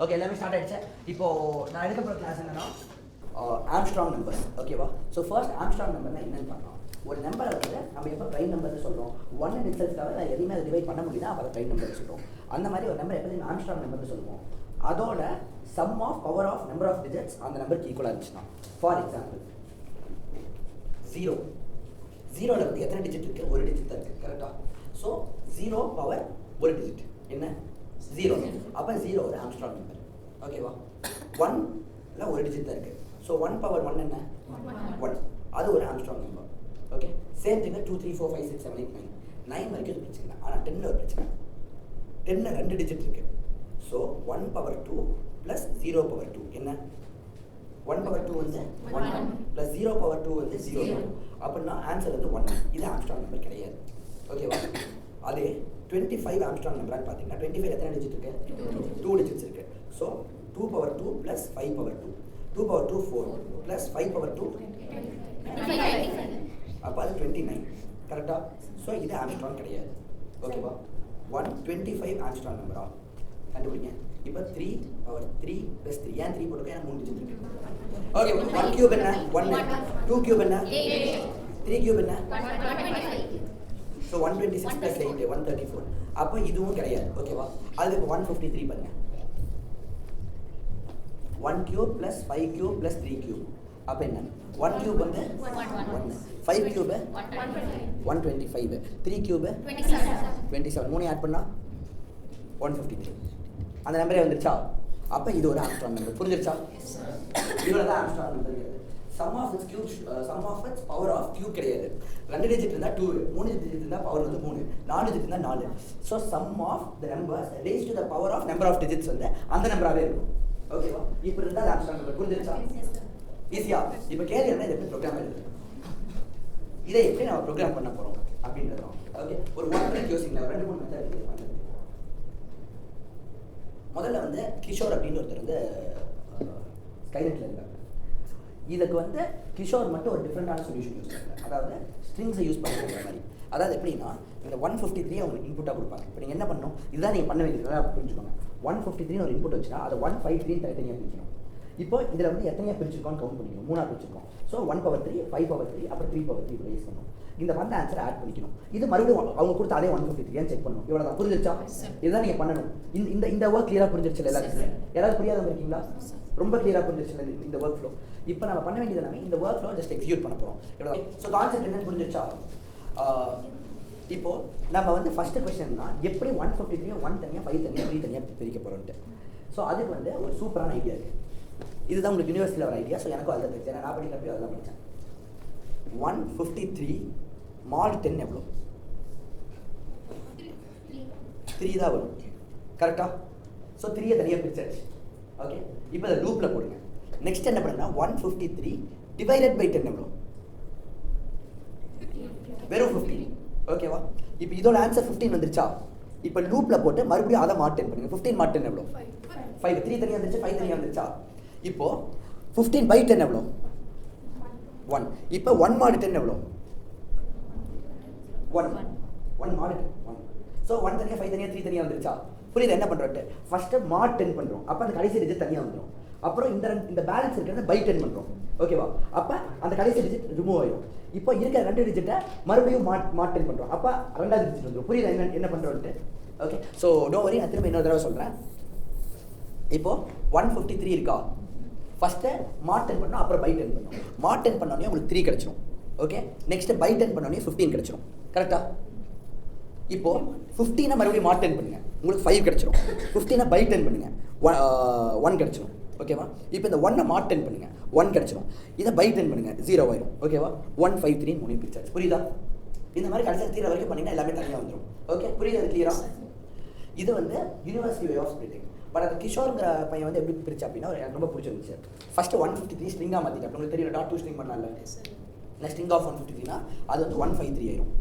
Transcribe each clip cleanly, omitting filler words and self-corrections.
Okay, எல்லாமே start ஆயிடுச்சு. இப்போ நான் எடுக்க போகிற கிளாஸ் என்னன்னா ஆம்ஸ்ட்ராங் நம்பர்ஸ். ஓகேவா? ஸோ ஃபர்ஸ்ட் ஆம்ஸ்ட்ராங் நம்பர்னா என்னன்னு பார்க்கலாம். ஒரு நம்பரை வந்து நம்ம எப்போ ப்ரைம் நம்பர்னு சொல்கிறோம், ஒன் அண்ட் இட்ஸெல்ஃப்காக நான் எதுவுமே அதை டிவைட் பண்ண முடியுதா, அப்போ அதை ப்ரைம் நம்பர் சொல்கிறோம். அந்த மாதிரி ஒரு நம்பர் எப்போதும் ஆம்ஸ்ட்ராங் நம்பர்னு சொல்லுவோம். அதோட sum of power of number of digits அந்த நம்பருக்கு ஈக்குவலாக இருந்துச்சுன்னா, ஃபார் எக்ஸாம்பிள் 0 0ல் வந்து எத்தனை டிஜிட் இருக்குது? ஒரு டிஜிட் தான் இருக்குது. கரெக்டாக? ஸோ 0 பவர் ஒரு டிஜிட் என்ன? 0. அப்போ 0 ஒரு ஆம்ஸ்ட்ராங் நம்பர். ஓகேவா? 1ல் ஒரு டிஜிட் தான் இருக்குது. ஸோ 1 பவர் 1 என்ன? 1. அது ஒரு ஆம்ஸ்ட்ராங் நம்பர். ஓகே, சேம் திங்க 2 3 4 5 6 7 8 9 வரைக்கும் இது பிரச்சனை. ஆனால் 10ல் ஒரு பிரச்சனை. 10ல் 2 டிஜிட் இருக்குது. ஸோ 1 பவர் 2 ப்ளஸ் 0 பவர் 2 என்ன? 1 பவர் 2 வந்து 1 ப்ளஸ் 0 பவர் 2 வந்து 0. அப்படின்னா ஆன்சர் வந்து 1. இது ஆம்ஸ்ட்ராங் நம்பர் கிடையாது. ஓகேவா? அதே 25 ஆம்ஸ்ட்ராங் நம்பரான்னு பார்த்தீங்கன்னா 25 எத்தனை டிஜிட் இருக்கு? 2 டிஜிட்ஸ் இருக்கு. So 2 power 2 plus 5 power 2, 2 power 2 4 plus 5 power 2 அப்போ அது 29. கரெக்டா? ஸோ இது ஆம்ஸ்ட்ராங் கிடையாது. ஓகேவா? 125 ஆம்ஸ்ட்ராங் நம்பரா கண்டுபிடிங்க. இப்போ 3 பவர் 3 ப்ளஸ் 3, ஏன் 3 போட்டுருக்கேன்? ஏன்னா 3 டிஜிட் இருக்கு. ஓகே, 1 கியூப் என்ன? 1. 2 கியூப் என்ன? 3 கியூப் என்ன? 125. So 126 plus 8 134. அப்போ இதுவும் கிடையாது. ஓகேவா? அது இப்போ 153 பாருங்க. 1 cube plus 5 cube plus 3 cube அப்போ என்ன? 1 கியூப் வந்து 1, 5 கியூப் 125, 3 கியூப் 27, 3 ஆட் பண்ணால் 153. அந்த நம்பரே வந்துருச்சா? அப்போ இது ஒரு ஆம்ஸ்ட்ராங் நம்பர். புரிஞ்சிருச்சா? இவ்வளோ தான் Armstrong number. Sum of its cube, sum of its power of cube கிடையாது. 2 டிஜிட் இருந்தால் 2, 3 டிஜிட் இருந்தால் பவர் வந்து 3, 4 டிஜிட் இருந்தால் 4. So sum of the numbers raise to the power of number of digits வந்து அந்த நம்பராகவே இருக்கும். ஓகேவா? இப்போ இருந்தால் ஆம்ஸ்ட்ராங் நம்பர். புரிஞ்சிருச்சா? ஈஸியா? இப்போ கேள்வி என்ன? இதை எப்படி ப்ரோக்ராம் எழுதுறது, இதை எப்படி நம்ம ப்ரோக்ராம் பண்ண போகிறோம் அப்படின்றதும். ஓகே, ஒரு 1 மினிட் யோசிங்க. 2-3 மெத்தட் இருக்குது பண்ணுறது. முதல்ல வந்து கிஷோர் அப்படின்னு ஒருத்தர் வந்து ஸ்கைநெட்டில் இருக்காங்க. இதுக்கு வந்து கிஷோர் மட்டும் ஒரு டிஃப்ரெண்டான சொல்யூஷன் யூஸ் பண்ணுறாங்க. அதாவது ஸ்ட்ரிங்ஸை யூஸ் பண்ணுற மாதிரி. அதாவது எப்படின்னா, இந்த 153 அவங்க இன்புட்டாக கொடுப்பாங்க. இப்போ நீங்கள் என்ன பண்ணணும், இதுதான் நீங்கள் பண்ண வேண்டியது புரிஞ்சுக்கோங்க. 153 ஒரு இன்புட் வச்சுன்னா அதை 153 தனித்தனியாக பிரிக்கணும். இப்போ இதில் வந்து எத்தனையாக பிரிச்சிருக்கோன்னு கவுண்ட் பண்ணிக்கணும். 3 பிரிச்சிருக்கோம். ஸோ 1 பவர் 3, 5 பவர் 3, அப்புறம் 3 பவர் 3 இப்படி யூஸ் பண்ணணும். இந்த வந்த ஆன்சரை ஆட் பண்ணிக்கணும். இது மறுபடியும் அவங்க கொடுத்த அதே 153 செக் பண்ணணும். இவ்வளோ தான். புரிஞ்சிருச்சா? இதுதான் நீங்கள் பண்ணணும். இந்த ஒர்க் கிளியராக புரிஞ்சிருச்சு எல்லாருக்குமே? யாராவது புரியாத இருக்கீங்களா? ரொம்ப கிளியராக புரிஞ்சிருச்சு இந்த ஒர்க் ஃப்ளோ. இப்போ நம்ம பண்ண வேண்டியது எல்லாமே இந்த ஒர்க் ஃப்ளோ ஜஸ்ட் எக்ஸிக்யூட் பண்ண போகிறோம். இவ்வளோ. ஸோ கான்செப்ட் என்னன்னு புரிஞ்சிருச்சா? இப்போ நம்ம வந்து ஃபர்ஸ்ட் கொஸ்டின்னா எப்படி 153 1 தனியாக 5 தனியாக 3 தனியாக பிரிக்க போகிறோன்ட்டு. ஸோ அதுக்கு வந்து ஒரு சூப்பரான ஐடியா இருக்குது. இதுதான் உங்களுக்கு யூனிவர்சிட்டியில் ஒரு ஐடியா. ஸோ எனக்கும் அதில் தெரிஞ்சு, நான் படிக்கிறப்போ அதெல்லாம் படித்தேன். 153 mod 10 எவ்வளோ? 3 தான் வரும். கரெக்டா? ஸோ 3 தனியாக பிரிச்சாச்சு. ஓகே, இப்போ அதை லூப்பில் போடுங்க. நெக்ஸ்ட் என்ன பண்ணுங்கன்னா 153 டிவைடட் பை 10 எவ்வளோ? வெறும் 15. ஓகேவா? இப்போ இதோட ஆன்சர் 15 வந்துருச்சா? இப்போ லூப்பில் போட்டு மறுபடியும் அதை mod 10 பண்ணுங்க. 15 mod 10 எவ்வளோ? 5. 3 தனியாக வந்துருச்சு, 5 தனியாக வந்துருச்சா? இப்போ 15 by 10 எவ்வளோ? 1. இப்போ 1 mod 10 எவ்வளோ? 1 mod 10 1. ஸோ 1 தனியாக 5 தனியாக 3 தனியாக வந்துருச்சா? புரியுது என்ன பண்ணுறோம்? ஃபஸ்ட்டு mod 10 பண்ணுறோம். அப்போ அந்த கடைசி டிஜிட் தனியாக வந்துடும். அப்புறம் இந்த பேலன்ஸ் இருக்கிறத பை 10 பண்ணுறோம். ஓகேவா? அப்போ அந்த கடைசி டிஜிட் ரிமூவ் ஆயிடும். இப்போ இருக்கிற 2 டிஜிட்டை மறுபடியும் mod 10 பண்ணுறோம். அப்போ 2வது டிஜிட் வந்துடும். புரியுது என்ன பண்ணுறோன்ட்டு? ஓகே, ஸோ டோன்ட் வரி, நான் திரும்ப இன்னொரு தடவை சொல்கிறேன். இப்போ 153 இருக்கா? ஃபஸ்ட்டு mod 10 பண்ணோம், அப்புறம் பை 10 பண்ணோம். mod 10 பண்ணோடனே உங்களுக்கு 3 கிடச்சிரும். ஓகே, நெக்ஸ்ட்டு பை 10 பண்ணோடனே 15 கிடச்சிரும். கரெக்டாக? இப்போ 15 மறுபடியும் mod 10 பண்ணுங்க, உங்களுக்கு 5 கிடச்சிரும். 15 பை 10 பண்ணுங்க, 1 கிடச்சிரும். ஓகேவா? இப்போ இந்த 1 mod 10 பண்ணுங்க, 1 கிடச்சிரும். இதை பை 10 பண்ணுங்க, 0 ஆயிரும். ஓகேவா? 153 3 பிரிச்சாச்சு. புரியுதா? இந்த மாதிரி கடைசியாக 3 வரைக்கும் பண்ணிங்கன்னா எல்லாமே தனியாக வந்துடும். ஓகே, புரியுது? அது கிளியரா? இது வந்து university way of splitting. But அது கிஷோருங்கிற பையன் வந்து எப்படி பிரிச்சா அப்படின்னா எனக்கு ரொம்ப பிடிச்சிருந்துச்சு. ஃபஸ்ட்டு 153 ஸ்ட்ரிங்காக மாற்றிட்டு, அப்போ உங்களுக்கு தெரியல .2 ஸ்ட்ரிங் பண்ணலாம்ல. நான் ஸ்ட்ரிங் ஆஃப் 153னா அது வந்து 153 ஆயிரும்.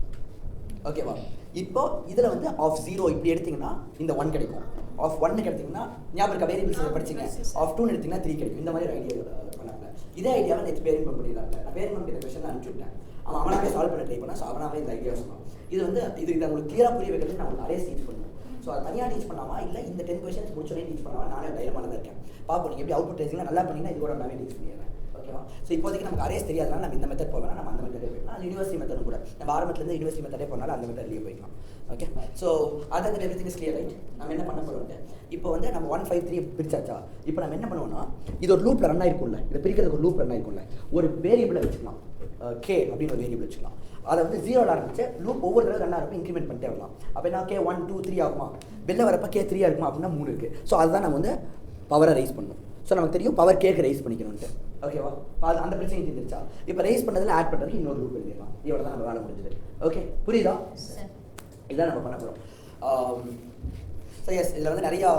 ஓகேவா? இப்போ இதில் வந்து ஆஃப் 0 இப்படி எடுத்திங்கன்னா இந்த 1 கிடைக்கும். ஆஃப் 1 எடுத்திங்கன்னா ஞாபகம் இருக்கா? வேரியபிள்ஸ் படிச்சிங்க. ஆஃப் 2 எடுத்திங்கன்னா 3 கிடைக்கும். இந்த மாதிரி ஒரு ஐடியா பண்ணாங்க. இதே ஐடியாவை நெக்ஸ்ட் பேரிங் பண்ணிடலாம். நான் பேரிங் பண்ணி கொஸ்டின் அனுப்பிச்சுட்டேன். அவனாவே சால்வ் பண்ண ட்ரை பண்ணேன். ஸோ அவனாவே இந்த ஐடியா சொன்னான். இது வந்து இது உங்களுக்கு கிளியராக புரிய வைக்கிறது நான் உங்களுக்கு நிறைய ஸ்டீச் பண்ணுவேன். ஸோ அது தனியாக டீச் பண்ணாமா இல்லை இந்த 10 கொஸ்டின்ஸ் முடிச்சோடனே டீச் பண்ணாமா, நானே டைலமாக தான் இருக்கேன். பார்ப்போம் நீங்கள் எப்படி அவுட்புட் ரேசிங்லாம் நல்லா பண்ணிங்கன்னா இது கூட நானே டீச் பண்ணிடுறேன். ஓகேவா? ஸோ இப்போதைக்கு நமக்கு அரேஸ் தெரியாதனால நம்ம இந்த மெத்தட் போவேனா, நம்ம அந்த மெத்தடே போய்க்கலாம். அது யூனிவர்சிட்டி மெத்தடும் கூட நம்ம ஆரம்பத்துலேருந்து யூனிவர்சிட்டி மெத்தடே போனாலும் அந்த மெத்தட்லேயே போய்க்கலாம். Okay, so other everything is clear right. நம்ம என்ன பண்ண போகிறோம், இப்போ வந்து நம்ம 1 5 3 பிரிச்சாச்சா. இப்போ நம்ம என்ன பண்ணுவோம்னா, இது ஒரு லூப்பில் ரன் ஆயிருக்கும்ல, இதை பிரிக்கிறதுக்கு ஒரு லூப் ரன் ஆயிருக்கும்ல, ஒரு வேரியபிளை வச்சுக்கலாம், கே அப்படின்னு ஒரு வேரியபிள் வச்சுக்கலாம். அதை வந்து 0ல் ஆரம்பிச்சு லூப் ஒவ்வொரு தடவை ரன் ஆகிறப்ப இன்க்ரிமெண்ட் பண்ணிட்டே வரலாம். அப்போ என்ன கே 1 2 3 ஆகுமா, வெளில வரப்போ கே 3 இருக்குமா அப்படின்னா 3 இருக்குது. ஸோ அதுதான் நம்ம வந்து பவரை ரைஸ் பண்ணணும். ஸோ நமக்கு தெரியும் பவர் கேக்கு ரைஸ் பண்ணிக்கணும்ட்டு. ஓகேவா? அந்த பிரச்சனை தெரிஞ்சிருச்சா? இப்போ ரைஸ் பண்ணதில் ஆட் பண்ணுறதுக்கு இன்னொரு லூப் எழுதிடலாம். இவ்வளோ தான் நம்ம வேலை முடிஞ்சது. ஓகே, புரியுதா? இதுதான் நம்ம பண்ண போகிறோம். ஸோ எஸ், இதில் வந்து நிறையா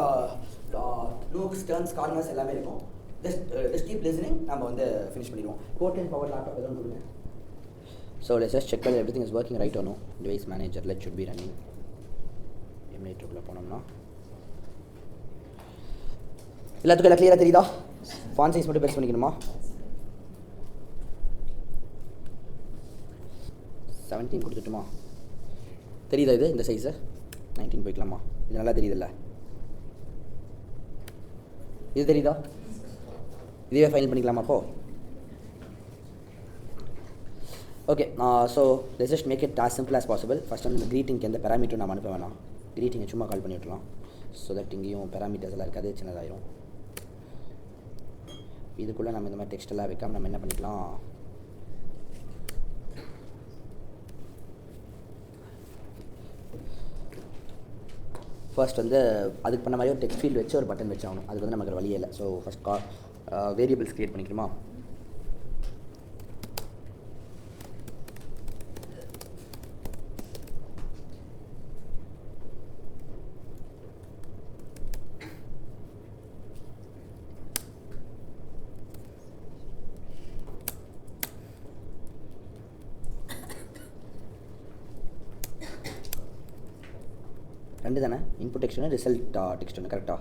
லூப்ஸ், டர்ன்ஸ், கார்னர்ஸ் எல்லாமே இருக்கும். Just keep listening. நம்ம வந்து ஃபினிஷ் பண்ணிடுவோம். Kotlin பவர் லேப்டாப் எதுவும் கொடுங்க. So let's just check whether everything is working right or no. Device manager let should be running. எமுலேட்டருக்குள்ளே போனோம்னா எல்லாத்துக்கும் எல்லாம் கிளியராக தெரியுதா? ஃபாண்ட் சைஸ் மட்டும் பெருசு பண்ணிக்கணுமா? 17 கொடுத்துட்டுமா? தெரியுதா இது இந்த சைஸு? 19 போய்க்கலாமா? இது நல்லா தெரியுதுல்ல? இது தெரியுதா? இதுவே ஃபைனல் பண்ணிக்கலாமா அப்போ? Okay, so let's just make it as simple as possible. First வந்து இந்த க்ரீட்டிங்க்கு எந்த பேராமீட்டரும் நம்ம அனுப்ப வேணாம். க்ரீட்டிங்கை சும்மா கால் பண்ணி விட்டுலாம். ஸோ தட் இங்கேயும் பேராமீட்டர்ஸ் எல்லாம் இருக்காது, சின்னதாயிரும். இதுக்குள்ளே நம்ம இந்த மாதிரி டெக்ஸ்ட் எல்லாம் வைக்காமல் நம்ம என்ன பண்ணிக்கலாம், ஃபர்ஸ்ட் வந்து அதுக்கு பண்ண மாதிரி ஒரு டெக்ஸ்ட் ஃபீல்டு வச்சு ஒரு பட்டன் வச்சாகணும். அதுக்கு வந்து நமக்கு வழியே இல்லை. ஸோ ஃபஸ்ட் வேரியபிள்ஸ் க்ரியேட் பண்ணிக்கணுமா? ரெண்டு தானே, இன்புட் டெக்ஸ்ட் ஒன்று, ரிசல்ட் டெக்ஸ்ட் ஒன்று. கரெக்டாக?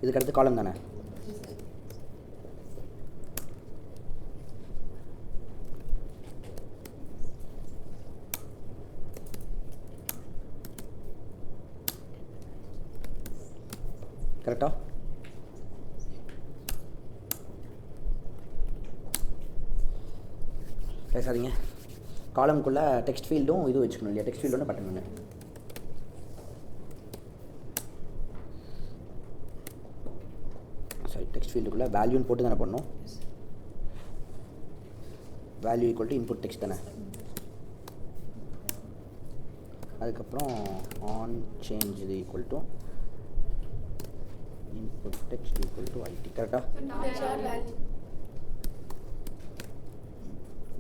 இதுக்கு அடுத்து காலம் தானே. கரெக்டா? பேசாதீங்க. காலம்குள்ளே டெக்ஸ்ட் ஃபீல்டும் இது வச்சுக்கணும் இல்லையா? டெக்ஸ்ட் ஃபீல்டு ஒன்று, பட்டன் ஒன்று. சாரி, டெக்ஸ்ட் ஃபீல்டுக்குள்ளே வேல்யூன்னு போட்டு தானே பண்ணணும். Value equal to input text தானே. அதுக்கப்புறம் ஆன் சேஞ்ச் இது equal to input text equal to ID. கரெக்டாக?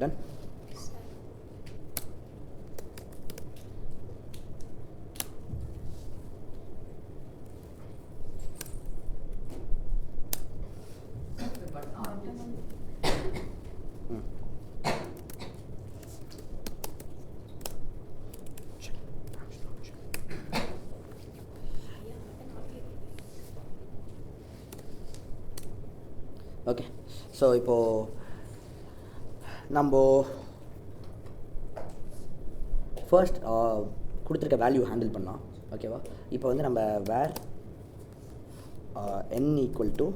டன். ஓகே, ஸோ இப்போது நம்ம ஃபர்ஸ்ட் கொடுத்துருக்க வேல்யூ ஹேண்டில் பண்ணலாம். ஓகேவா? இப்போ வந்து நம்ம where n equal to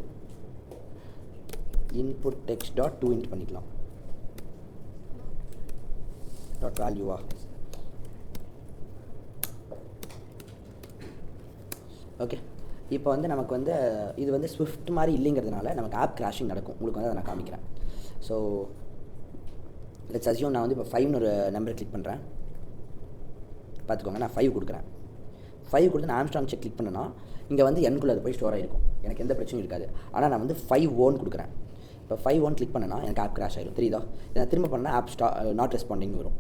input text dot to int பண்ணிக்கலாம். டாட் வேல்யூவா? ஓகே, இப்போ வந்து நமக்கு வந்து இது வந்து ஸ்விஃப்ட் மாதிரி இல்லைங்கிறதுனால நமக்கு ஆப் கிராஷிங் நடக்கும். உங்களுக்கு வந்து அதை நான் காமிக்கிறேன். ஸோ லெட்ஸ் அஸ்யூம் நான் வந்து இப்போ 5ன்னு ஒரு நம்பரை கிளிக் பண்ணுறேன். பார்த்துக்கோங்க, நான் 5 கொடுக்குறேன். 5 கொடுத்து நான் ஆம்ஸ்ட்ராங் செக் கிளிக் பண்ணேன்னா இங்கே வந்து என்குள்ளே அது போய் ஸ்டோர் ஆகிருக்கும். எனக்கு எந்த பிரச்சனையும் இருக்காது. ஆனால் நான் வந்து 5 ஓன் கொடுக்குறேன். இப்போ 5 ஓன் கிளிக் பண்ணேன்னா எனக்கு ஆப் கிராஷ் ஆகிடும். தெரியுதா? நான் திரும்ப பண்ணால் ஆப் நாட் ரெஸ்பாண்டிங் வரும்.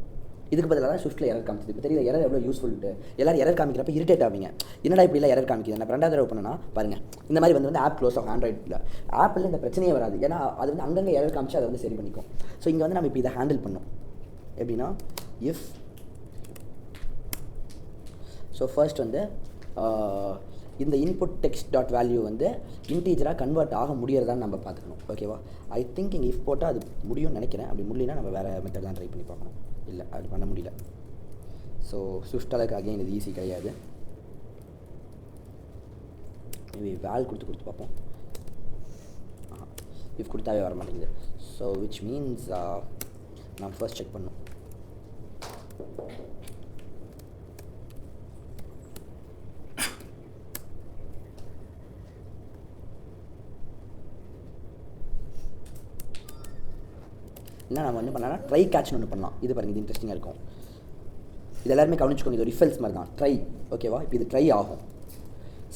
இதுக்கு பதிலாக தான் ஸ்விஃப்ட்டில் எரர் காமிச்சது. இப்போ தெரியுது எரர் எவ்வளோ யூஸ்ஃபுல்ட்டு. எல்லோரும் எரர் காமிக்கிறப்ப இரிட்டேட் ஆவீங்க. என்னடா இப்படி இல்லை எரர் காமிக்குது. நான் 2வது தடவை பண்ணேன்னா பாருங்கள், இந்த மாதிரி வந்து ஆப் க்ளோஸ் ஆகும். ஆண்ட்ராய்டில் ஆப்பில் இந்த பிரச்சனையே வராது. ஏன்னா அது வந்து அங்கங்கே எரர் காமிச்சு அதை வந்து சரி பண்ணிக்கும். ஸோ இங்கே வந்து நம்ம இப்போ இதை ஹேண்டில் பண்ணோம் எப்படின்னா, இஃப் ஸோ ஃபர்ஸ்ட் வந்து இந்த இன்புட் டெக்ஸ்ட் டாட் வேல்யூ வந்து இன்டீஜராக கன்வெர்ட் ஆக முடியறதான்னு நம்ம பார்த்துக்கணும். ஓகேவா? ஐ திங்க் இங்கே இஃப் போட்டால் அது முடியும்னு நினைக்கிறேன். அப்படி முடியலன்னா நம்ம வேறு மெத்தட் தான் ட்ரை பண்ணி பார்க்கணும். இல்லை அப்படி பண்ண முடியல. ஸோ ஸ்விஃப்ட் அளவுக்கு அகைன் இது ஈஸி கிடையாது. மேபி வேல் கொடுத்து பார்ப்போம். இஃப் கொடுத்தாவே வர மாட்டேங்குது. ஸோ விச் மீன்ஸ் நான் ஃபர்ஸ்ட் செக் பண்ணணும். என்ன நம்ம என்ன பண்ணலாம்னா ட்ரை கேட்ச்னு ஒன்று பண்ணலாம். இது பாருங்கள், இது இன்ட்ரெஸ்டிங்காக இருக்கும். இது எல்லாருமே கவனிச்சுக்கோங்க, இது ஒரு ரிஃபல்ஸ் மாதிரி தான். ட்ரை ஓகேவா? இப்போ இது ட்ரை ஆகும்.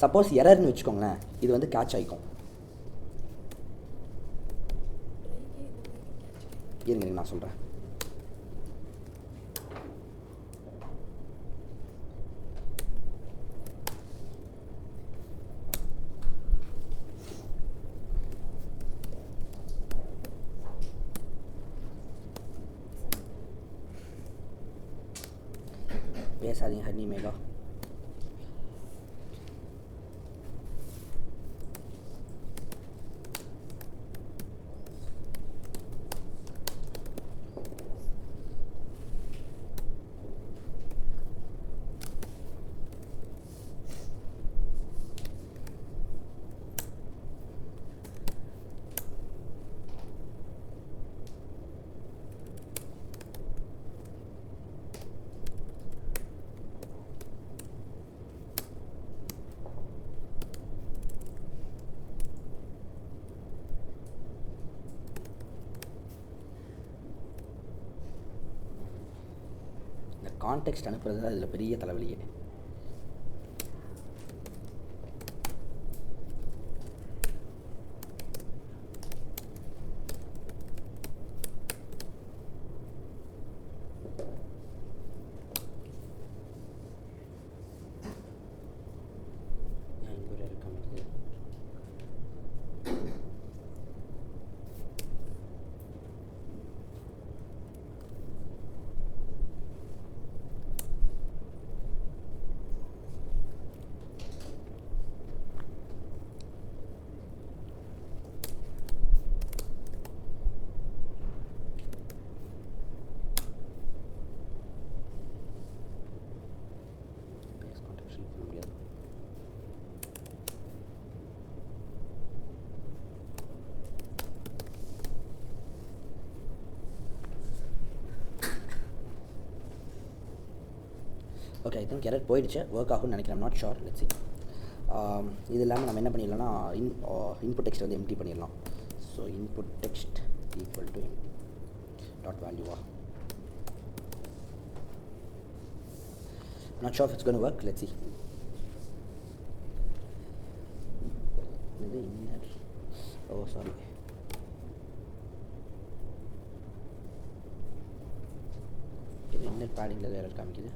சப்போஸ் எரர்னு வச்சுக்கோங்களேன், இது வந்து கேட்ச் ஆகிக்கும். இருங்க நான் சொல்கிறேன். பேசாதீங்க ஹனி மேகா. கான்டெக்ஸ்ட் அனுப்புறது தான் இதில் பெரிய தலைவலியே. ஓகே, ஐ திங்க் எரர் போயிடுச்சு. ஒர்க் ஆகும்னு நினைக்கிறேன். Not sure. Let's see. இது இல்லாமல் நம்ம என்ன பண்ணிடலாம்னா இன்புட் டெக்ஸ்ட் வந்து எம்டி பண்ணிடலாம். So input text equal to dot வேல்யூவா? Not sure it's going to work. Let's see. இது இன்னர். Oh sorry. இது இன்னர் பேடிங்கில் எரர் காமிக்குது.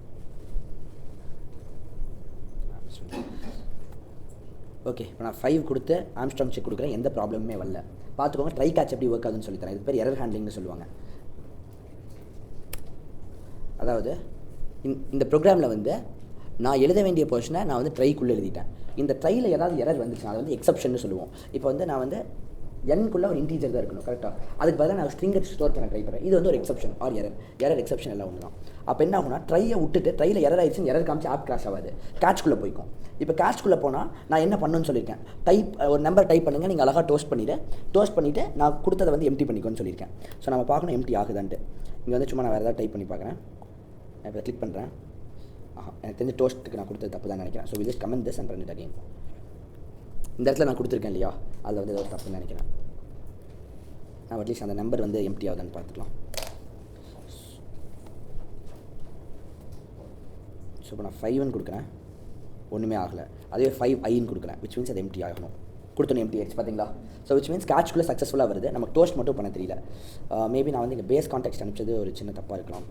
ஓகே, இப்போ நான் 5 கொடுத்து ஆம்ஸ்ட்ராங் செக் கொடுக்குறேன். எந்த ப்ராப்ளமே வரல. பார்த்துக்கோங்க, ட்ரை கேட்ச் எப்படி ஒர்க் ஆகுதுன்னு சொல்லித்தரேன். இது பேர் எரர் ஹேண்ட்லிங்னு சொல்லுவாங்க. அதாவது இந்த ப்ரோக்ராமில் வந்து நான் எழுத வேண்டிய போர்ஷனை நான் வந்து ட்ரைக்குள்ளே எழுதிட்டேன். இந்த ட்ரையில் ஏதாவது எரர் வந்துச்சுன்னா அதை வந்து எக்ஸப்ஷன் சொல்லுவோம். இப்போ வந்து நான் வந்து என்குள்ளே ஒரு இன்டீஜர் தான் இருக்கணும், கரெக்டாக? அதுக்கு பதிலாக நான் ஸ்ட்ரிங்கை ஸ்டோர் பண்ண ட்ரை பண்ணுறேன். இது வந்து ஒரு எக்ஸப்ஷன் ஆர் எரர் எக்ஸப்ஷன் எல்லாம் ஒன்று தான். அப்போ என்ன ஆகுனா, ட்ரையை விட்டுட்டு ட்ரையில் எரர் ஆயிடுச்சுன்னு எரர் காமிச்சு ஆப் கிராஷ் ஆகாது, கேட்ச்குள்ளே போய்க்கும். இப்போ கேட்ச்குள்ளே போனால் நான் என்ன பண்ணணும்னு சொல்லியிருக்கேன். ஒரு நம்பர் டைப் பண்ணுங்கள், நீங்கள் அழகாக டோஸ்ட் பண்ணிவிட்டு நான் கொடுத்ததை வந்து எம்டி பண்ணிக்கோன்னு சொல்லியிருக்கேன். ஸோ நம்ம பார்க்கணும் எம்டி ஆகுதான்ட்டு. இங்கே வந்து சும்மா நான் வேறு ஏதாவது டைப் பண்ணி பார்க்குறேன். நான் இப்போ கிளிக் பண்ணுறேன். எனக்கு தெரிஞ்ச டோஸ்ட்டுக்கு நான் கொடுத்தது தப்பு தான் நினைக்கிறேன். So just comment this and run it again. இந்த இடத்துல நான் கொடுத்துருக்கேன் இல்லையா, அதில் வந்து ஏதாவது தப்புன்னு நினைக்கிறேன். நான் அட்லீஸ்ட் அந்த நம்பர் வந்து எம்டி ஆகுதான்னு பார்த்துக்கலாம். ஸோ இப்போ நான் 5ன்னு கொடுக்குறேன், ஒன்றுமே ஆகலை. அதே 5i கொடுக்குறேன், விச் மீன்ஸ் அது எம்டி ஆகணும். கொடுத்தோன்னு எம்டி ஆயிடுச்சு பார்த்தீங்களா? ஸோ விச் மீன்ஸ் கேட்ச்குள்ளே சக்ஸஸ்ஃபுல்லாக வருது. நமக்கு டோஸ்ட் மட்டும் பண்ண தெரியல. மேபி நான் வந்து இங்கே பேஸ் கான்டெக்ஸ்ட் அனுப்பிச்சது ஒரு சின்ன தப்பாக இருக்கலாம்.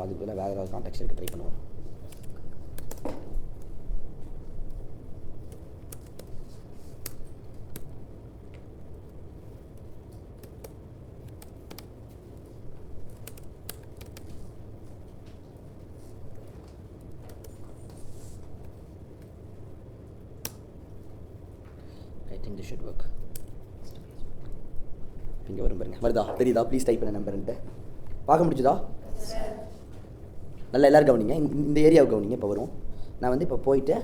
அதுக்கு வேறு ஏதாவது கான்டெக்ஸ்ட் எடுக்க ட்ரை பண்ணுவோம். This should work. இங்கே வரும் பாருங்க, வருதா? தெரியுதா? ப்ளீஸ் டைப் பண்ண நம்பர்ன்ட்டு பார்க்க முடிச்சுதா? நல்லா எல்லோரும் கவனிங்க, இந்த ஏரியாவை கவனிங்க. இப்போ வரும், நான் வந்து இப்போ போயிட்டு